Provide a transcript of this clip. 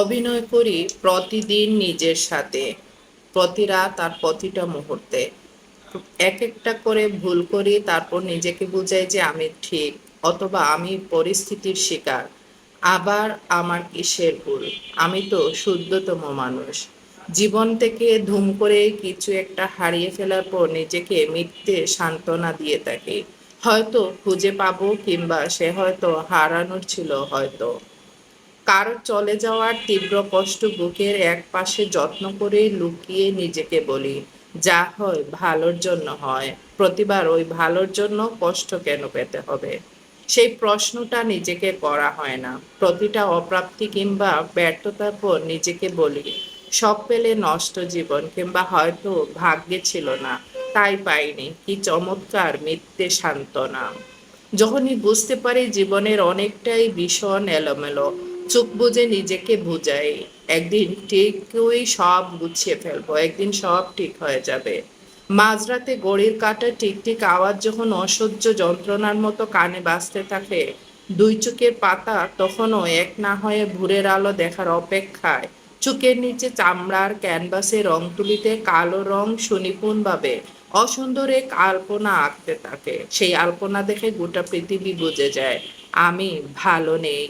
অভিনয় করি প্রতিদিন নিজের সাথে, প্রতি রাত আর প্রতিটা মুহূর্তে। এক একটা করে ভুল করি, তারপর নিজেকে বুঝাই যে আমি ঠিক, অথবা আমি পরিস্থিতির শিকার। আবার আমার কিসের ভুল? আমি তো শুদ্ধতম মানুষ। জীবন থেকে ধুম করে কিছু একটা হারিয়ে ফেলার পর নিজেকে মিথ্যে সান্ত্বনা দিয়ে থাকি। হয়তো খুঁজে পাবো, কিংবা সে হয়তো হারানোর ছিল হয়তো। কারো চলে যাওয়ার তীব্র কষ্ট বুকের একপাশে যত্ন করে লুকিয়ে নিজেকে বলি, যা হয় ভালোর জন্য হয়। প্রতিবার ওই ভালোর জন্য কষ্ট কেন পেতে হবে? সেই প্রশ্নটা নিজেকে করা হয় না। প্রতিটা অপ্রাপ্তি কিংবা ব্যর্থতার পর নিজেকে বলি, সব পেলে নষ্ট জীবন, কিংবা হয়তো ভাগ্যে ছিল না, তাই পাইনি। কি চমৎকার মিথ্যে সান্ত্বনা! যখনই বুঝতে পারি জীবনের অনেকটাই ভীষণ এলোমেলো, চোখ বুজে নিজেকে বুঝাই, একদিন ঠিকই সব গুছিয়ে ফেলবো, একদিন সব ঠিক হয়ে যাবে। মাঝরাতে ঘড়ির কাঁটা টিকটিক আওয়াজ যখন অসহ্য যন্ত্রণার মতো কানে বাজতে থাকে, দুই চোখের পাতা তখনও এক না হয়ে ভোরের আলো দেখার অপেক্ষায়, চোখের নিচে চামড়ার ক্যানভাসে রং তুলিতে কালো রং সুনিপুণভাবে অসুন্দর এক আলপনা আঁকতে থাকে। সেই আলপনা দেখে গোটা পৃথিবী বুঝে যায় আমি ভালো নেই।